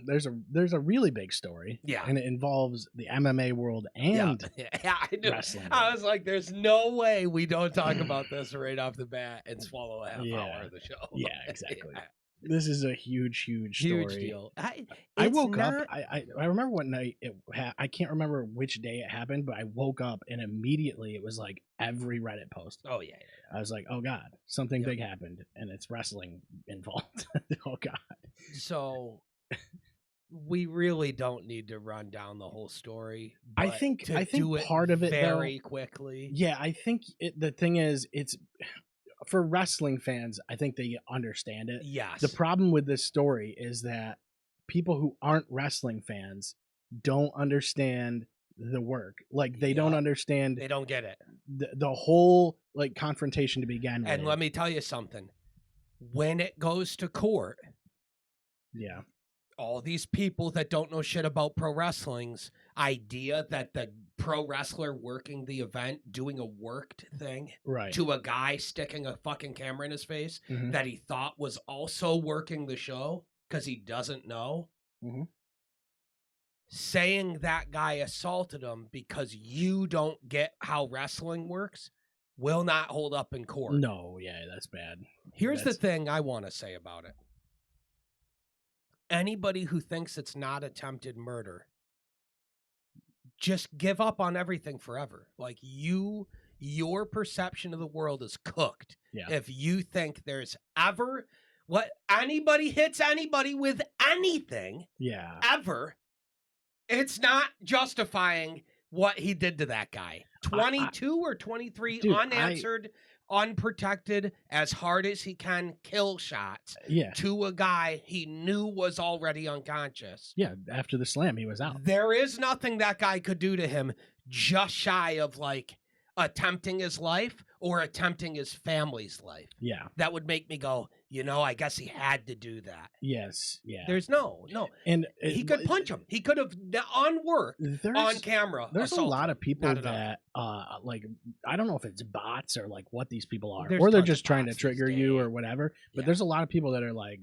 there's a really big story. Yeah. And it involves the MMA world and yeah, I knew. wrestling. I was like, "There's no way we don't talk about this right off the bat and swallow a half hour of the show." Yeah, exactly. This is a huge story. Huge deal. I woke up. I remember what night I can't remember which day it happened, but I woke up and immediately it was like every Reddit post. Oh yeah. I was like, oh god, something big happened, and it's wrestling involved. Oh god. So we really don't need to run down the whole story. I think part of it very quickly. Yeah, I think the thing is, it's for wrestling fans. I think they understand it. Yes. The problem with this story is that people who aren't wrestling fans don't understand the work. Like they don't understand. They don't get it. The whole like confrontation to begin with. And let me tell you something. When it goes to court, yeah, all these people that don't know shit about pro wrestling's idea that the pro wrestler working the event, doing a worked thing right, to a guy sticking a fucking camera in his face that he thought was also working the show because he doesn't know. Saying that guy assaulted him because you don't get how wrestling works will not hold up in court. No, yeah, that's bad. Here's the thing I want to say about it. Anybody who thinks it's not attempted murder, just give up on everything forever. Like your perception of the world is cooked. Yeah. If you think there's ever anybody hits anybody with anything, ever, it's not justifying what he did to that guy. 22 or 23 unanswered, unprotected, as hard as he can kill shots to a guy he knew was already unconscious. Yeah, after the slam, he was out. There is nothing that guy could do to him just shy of like attempting his life or attempting his family's life. Yeah. That would make me go, I guess he had to do that. Yes. Yeah. There's no. And he could punch him. He could have on camera. There's a lot of people that like, I don't know if it's bots or like what these people are, There's or they're just trying to trigger you or whatever. But there's a lot of people that are like,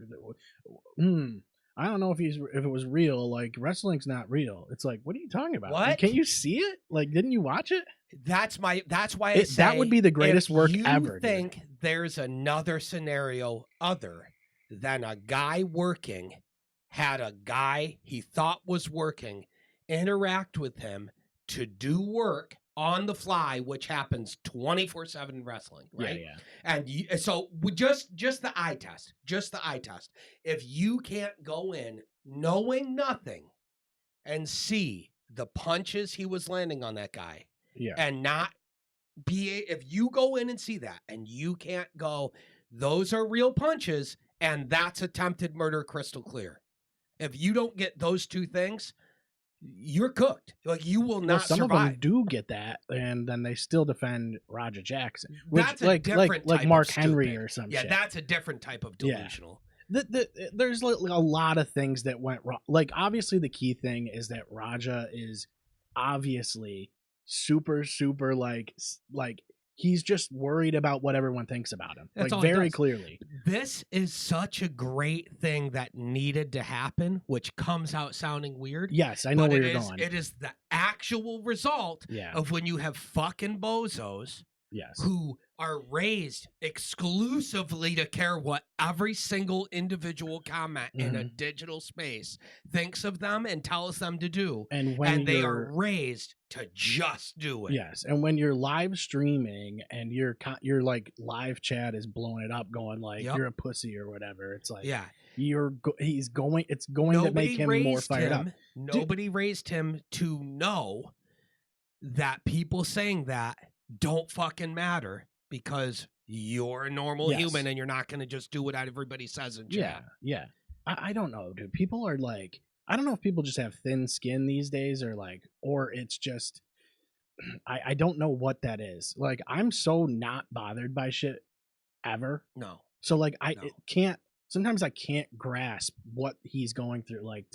I don't know if it was real. Like wrestling's not real. It's like, what are you talking about? What? Can't you see it? Like, didn't you watch it? That's why I say that would be the greatest work ever. You think there's another scenario other than a guy working had a guy he thought was working interact with him to do work on the fly, which happens 24/7 in wrestling, right? Yeah. And so just the eye test, If you can't go in knowing nothing and see the punches he was landing on that guy, and not if you go in and see that and you can't go, those are real punches and that's attempted murder crystal clear. If you don't get those two things, you're cooked. Like you will not some survive. of them do get that, and then they still defend Roger Jackson, which that's a different like type Mark of Henry stupid. or something. Yeah, that's a different type of delusional. There's like a lot of things that went wrong. Like obviously the key thing is that Raja is obviously super like he's just worried about what everyone thinks about him. That's like very clearly. This is such a great thing that needed to happen, which comes out sounding weird. Yes, I know where you're going. It is the actual result of when you have fucking bozos who are raised exclusively to care what every single individual comment in a digital space thinks of them and tells them to do. And they are raised to just do it. Yes, and when you're live streaming and your like live chat is blowing it up, going like you're a pussy or whatever, it's like it's going to make him more fired up. Nobody raised him to know that people saying that don't fucking matter because you're a normal human and you're not going to just do what everybody says in chat. Yeah. I don't know, dude. People are like, I don't know if people just have thin skin these days or it's just, I don't know what that is. Like, I'm so not bothered by shit ever. No. So like, sometimes I can't grasp what he's going through. Like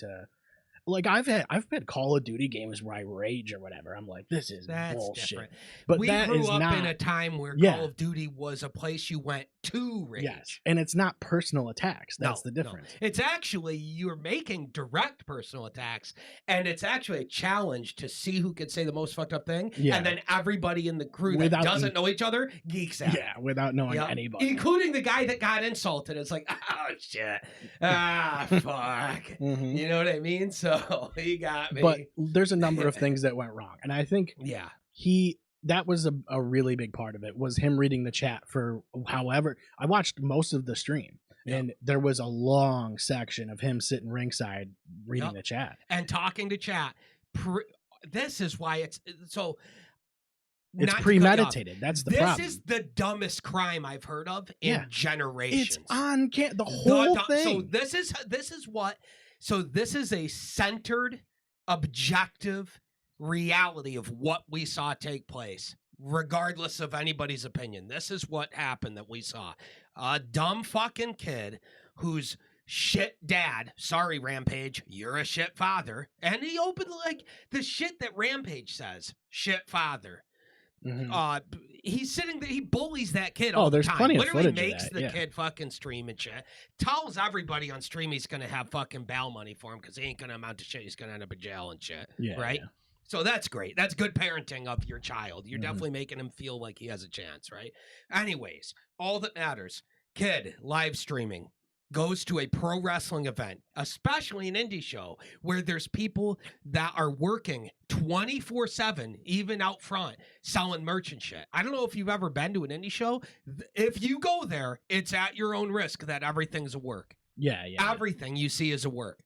like I've had Call of Duty games where I rage or whatever. I'm like, this is That's bullshit. different. But We that grew is up not in a time where Yeah. Call of Duty was a place you went to rage. yes, and it's not personal attacks. That's No, the no. difference. It's actually you're making direct personal attacks, and it's actually a challenge to see who can say the most fucked up thing, Yeah. and then everybody in the crew Without that doesn't know each other geeks out. Yeah, without knowing Yep. anybody. Including the guy that got insulted. It's like, oh shit, fuck. Mhm. You know what I mean? So he got me. But there's a number of things that went wrong, and I think yeah, that was a really big part of it, was him reading the chat for however. I watched most of the stream, Yep. and there was a long section of him sitting ringside reading Yep. the chat. and talking to chat. This is why it's so. It's not to cut you off, premeditated. That's the this problem. is the dumbest crime I've heard of in Yeah. generations. It's on the whole thing. So this is what. So this is a centered, objective reality of what we saw take place, regardless of anybody's opinion. This is what happened that we saw. A dumb fucking kid who's shit dad. Sorry, Rampage, you're a shit father. And he opened like the shit that Rampage says. Shit father. Mhm. He's sitting there. He bullies that kid Oh, all the there's time. plenty of Literally footage of makes that, the yeah. kid fucking stream and shit. Tells everybody on stream he's gonna have fucking bail money for him because he ain't gonna amount to shit. He's gonna end up in jail and shit. Yeah, right. yeah. So that's great. That's good parenting of your child. You're Mhm. definitely making him feel like he has a chance, right? Anyways, all that matters. Kid live streaming goes to a pro wrestling event, especially an indie show where there's people that are working 24/7, even out front, selling merch and shit. I don't know if you've ever been to an indie show. If you go there, it's at your own risk that everything's a work. Yeah, yeah. Everything you see is a work.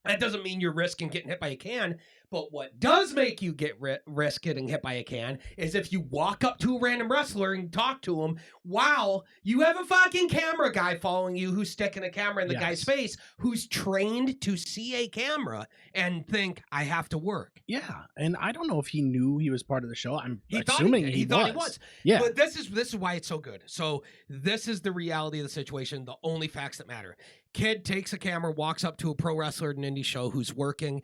That doesn't mean you're risking getting hit by a can, but what does make you get risk getting hit by a can is if you walk up to a random wrestler and talk to him while you have a fucking camera guy following you who's sticking a camera in the guy's face, who's trained to see a camera and think, I have to work. Yeah, and I don't know if he knew he was part of the show. I'm Thought assuming he thought he was. Yeah, But this is why it's so good. So this is the reality of the situation, the only facts that matter. Kid takes a camera, walks up to a pro wrestler at an indie show who's working.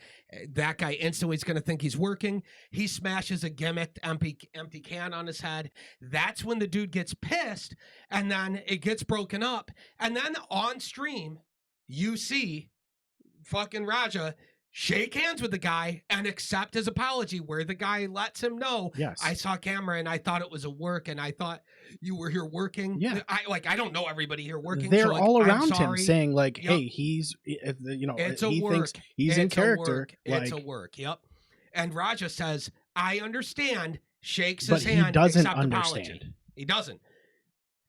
That guy instantly is going to think he's working. He smashes a gimmicked empty can on his head. That's when the dude gets pissed, and then it gets broken up. And then on stream, you see fucking Raja shake hands with the guy and accept his apology, where the guy lets him know, yes. I saw camera and I thought it was a work and I thought you were here working. Yeah. I don't know everybody here working. They're so like, all I'm around him sorry. saying like, Yep. hey, he's It's a he work. thinks he's in It's a character. work. It's a like, work. Yep. And Raja says, I understand, shakes but his hand, he doesn't accept apology. understand. He doesn't.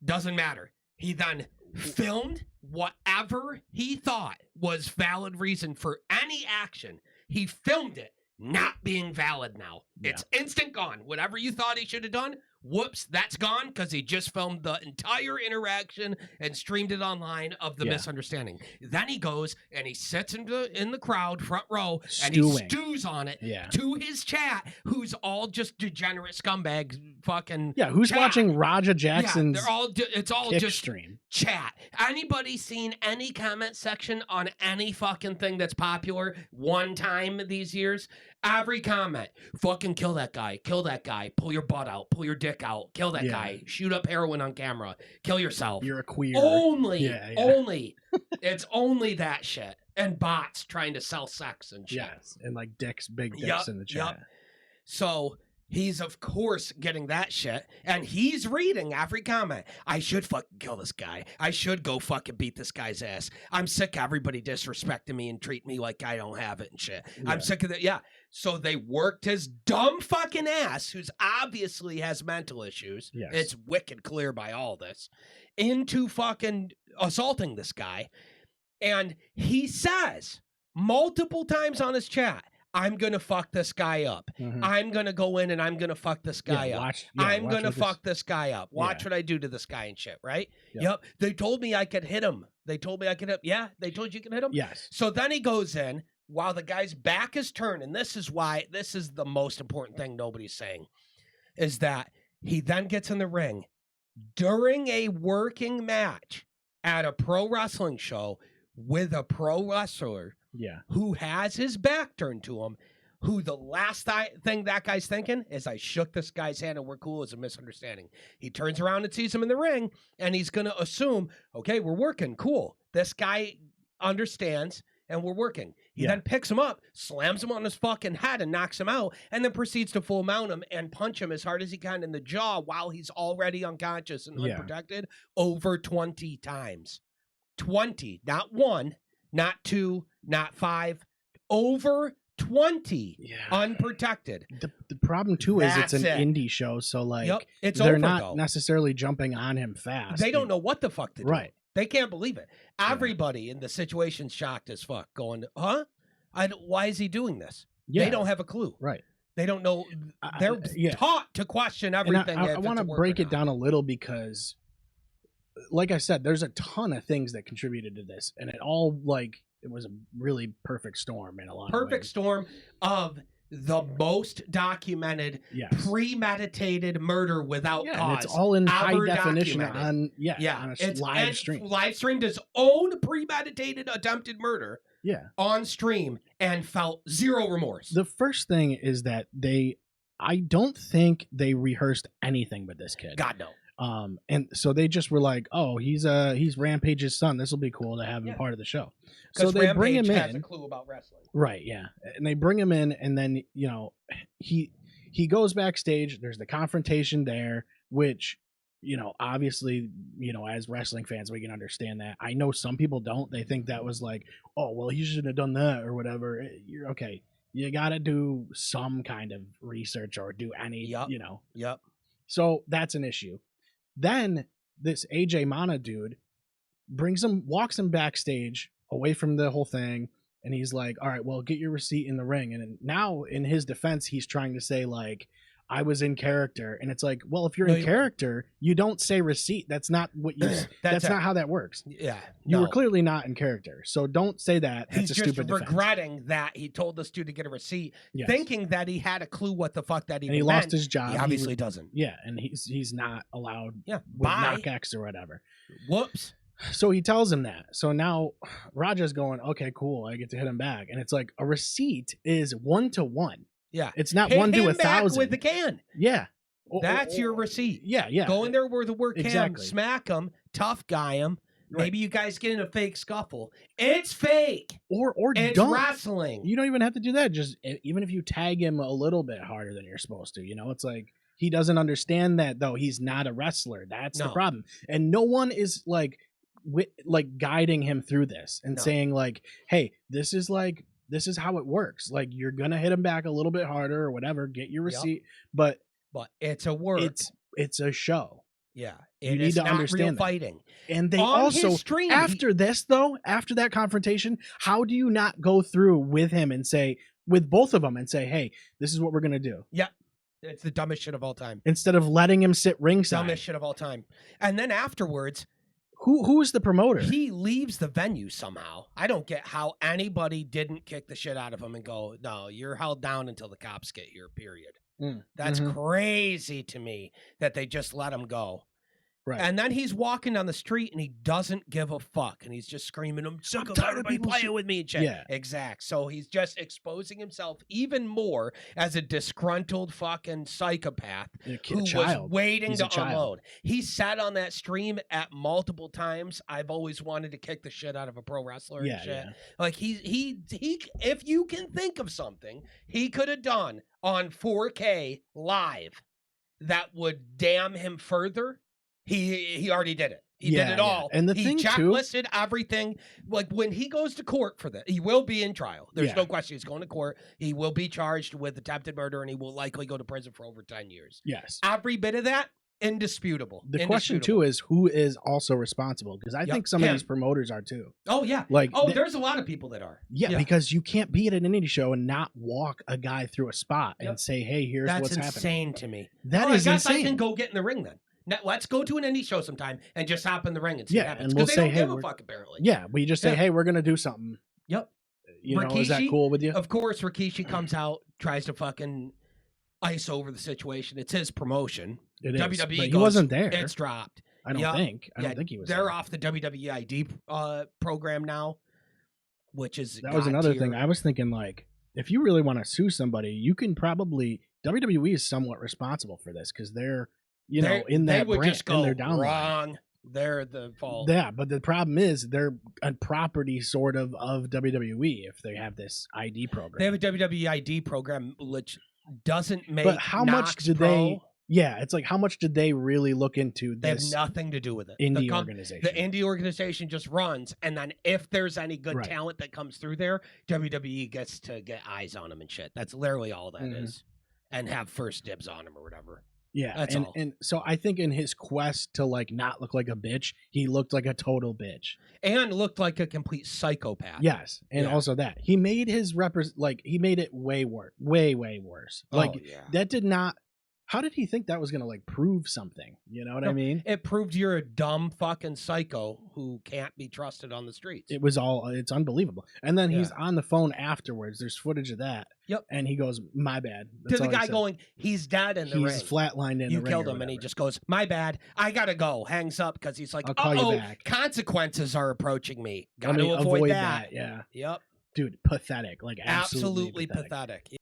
Doesn't matter. He then filmed whatever he thought was valid reason for any action. He filmed it not being valid now. Yeah. It's instant gone. Whatever you thought he should have done, whoops, that's gone because he just filmed the entire interaction and streamed it online of the Yeah. misunderstanding. Then he goes and he sits in the crowd, front row, and Stewing. he stews on it Yeah. to his chat, who's all just degenerate scumbags fucking Yeah, who's chat. watching Raja Jackson's Yeah, they're all it's all kick just stream? chat. Anybody seen any comment section on any fucking thing that's popular one time these years? Every comment, fucking kill that guy, pull your butt out, pull your dick out, kill that Yeah. guy, shoot up heroin on camera, kill yourself. You're a queer. Only, Yeah, yeah. only, it's only that shit. And bots trying to sell sex and shit. Yes, and like dicks, big dicks Yup, in the yup. chat. So he's of course getting that shit, and he's reading every comment. I should fucking kill this guy. I should go fucking beat this guy's ass. I'm sick of everybody disrespecting me and treat me like I don't have it and shit. Yeah. I'm sick of that. Yeah. So they worked his dumb fucking ass, who's obviously has mental issues. Yes. It's wicked clear by all this, into fucking assaulting this guy. And he says multiple times on his chat, I'm going to fuck this guy up. Mhm. I'm going to go in and I'm going to fuck this guy up. I'm watch going to what this- fuck this guy up. Watch Yeah. what I do to this guy and shit, right? Yep. Yep. They told me I could hit him. They told me I could hit. Yeah, they told you can hit him? Yes. So then he goes in while the guy's back is turned. And this is why, this is the most important thing nobody's saying, is that he then gets in the ring during a working match at a pro wrestling show with a pro wrestler Yeah. who has his back turned to him, who the last thing that guy's thinking is, I shook this guy's hand and we're cool, is a misunderstanding. He turns around and sees him in the ring, and he's going to assume, okay, we're working, cool. This guy understands, and we're working. He then picks him up, slams him on his fucking head and knocks him out, and then proceeds to full mount him and punch him as hard as he can in the jaw while he's already unconscious and unprotected over 20 times. 20, not 1, not 2, not 5, over 20 unprotected. The problem too is it's an indie show, so like it's they're over, not though. necessarily jumping on him fast. They don't know what the fuck to do. Right. They can't believe it. Everybody in the situation's shocked as fuck, going, huh? Why is he doing this? Yeah. They don't have a clue. Right. They don't know. They're taught to question everything. I want to break it down a little because, like I said, there's a ton of things that contributed to this, and it all it was a really perfect storm in a lot of ways. Perfect storm of the most documented, premeditated murder without cause. And it's all in high definition documented. on a live stream. Live streamed his own premeditated attempted murder on stream and felt zero remorse. The first thing is that I don't think they rehearsed anything with this kid. God, no. And so they just were like, oh, he's Rampage's son. This will be cool to have him part of the show. So they bring him in. Has a clue about wrestling. Right, yeah. And they bring him in, and then, he goes backstage. There's the confrontation there, which, obviously, as wrestling fans, we can understand that. I know some people don't. They think that was like, oh, well, he shouldn't have done that or whatever. You're okay. You got to do some kind of research or do any, Yep. So that's an issue. Then this AJ Mana dude walks him backstage away from the whole thing, and he's like, all right, well, get your receipt in the ring. And now in his defense, he's trying to say like, I was in character. And it's like, well, if you're in character, you don't say receipt. That's not what you that's not how that works. Yeah. You were clearly not in character. So don't say that. That's He's a just stupid regretting that he told this dude to get a receipt, thinking that he had a clue what the fuck that and he lost his job. He obviously doesn't. Yeah, and he's not allowed with Bye. knock X or whatever. Whoops. So he tells him that. So now Raja's going, okay, cool. I get to hit him back. And it's like a receipt is 1-to-1. Yeah. It's not hit 1 to him 1,000. back with the can. Yeah. That's your receipt. Yeah, yeah. Go in there where the word can, Exactly. smack him, tough guy him. Right. Maybe you guys get in a fake scuffle. It's fake. Or It's don't. wrestling. You don't even have to do that. Just even if you tag him a little bit harder than you're supposed to, it's like he doesn't understand that though. He's not a wrestler. That's the problem. And no one is like guiding him through this and saying like, hey, this is how it works. Like you're gonna hit him back a little bit harder or whatever. Get your receipt, but it's a work. It's a show. Yeah, you need to not understand real that. fighting. And they On also his stream, after that confrontation, how do you not go through with him and say with both of them and say, hey, this is what we're gonna do? Yeah. It's the dumbest shit of all time. Instead of letting him sit ringside. Dumbest shit of all time. And then afterwards, who is the promoter? He leaves the venue somehow. I don't get how anybody didn't kick the shit out of him and go, no, you're held down until the cops get here, period. That's crazy to me that they just let him go. Right. And then he's walking down the street and he doesn't give a fuck. And he's just screaming, I'm sick of everybody playing with me and shit. Yeah. Exact. So he's just exposing himself even more as a disgruntled fucking psychopath who was waiting to unload. He sat on that stream at multiple times. I've always wanted to kick the shit out of a pro wrestler and shit. Yeah. Like he if you can think of something he could have done on 4K live that would damn him further, he already did it. He did it all. And he checklisted everything. Like when he goes to court for this, he will be in trial. There's no question. He's going to court. He will be charged with attempted murder, and he will likely go to prison for over 10 years. Yes. Every bit of that, indisputable. The question too is who is also responsible, because I think some of these promoters are too. Oh yeah. There's a lot of people that are. Yeah, because you can't be at an indie show and not walk a guy through a spot and say, "Hey, here's what's happening." That's insane to me. That is I guess insane. I can go get in the ring then. Now, let's go to an indie show sometime and just hop in the ring and see what happens. And we'll they say, don't "Hey, give a fuck apparently." Yeah, we just say, "Hey, we're gonna do something." Yep. Is that cool with you? Of course, Rikishi comes out, tries to fucking ice over the situation. It's his promotion. It is. WWE But goes, he wasn't there. It's dropped. I don't think. I don't think he was. They're there. off the WWE ID program now. which is That was another thing. I was thinking, like, if you really want to sue somebody, you can probably WWE is somewhat responsible for this because they're, you know, in they that would brand, just go in their downline. wrong. They're the fault. Yeah, but the problem is they're a property sort of WWE if they have this ID program. They have a WWE ID program which doesn't make. But how much did they? Yeah, it's like how much did they really look into this? They have nothing to do with it. Indie organization. The indie organization just runs, and then if there's any good talent that comes through there, WWE gets to get eyes on them and shit. That's literally all that is, and have first dibs on them or whatever. Yeah, that's all. And so I think in his quest to like not look like a bitch, he looked like a total bitch and looked like a complete psychopath. Yes, and also that he made his he made it way worse, way worse. Like that did not. How did he think that was going to like prove something? You know what I mean? It proved you're a dumb fucking psycho who can't be trusted on the streets. It's unbelievable. And then he's on the phone afterwards. There's footage of that. Yep. And he goes, "My bad." To the guy going, he's dead in the ring. He's flatlined in the ring. You killed him, and he just goes, "My bad. I gotta go." Hangs up because he's like, "I'll call you back. Consequences are approaching me. Got to avoid that." Yeah. Yep. Dude, pathetic. Like absolutely pathetic.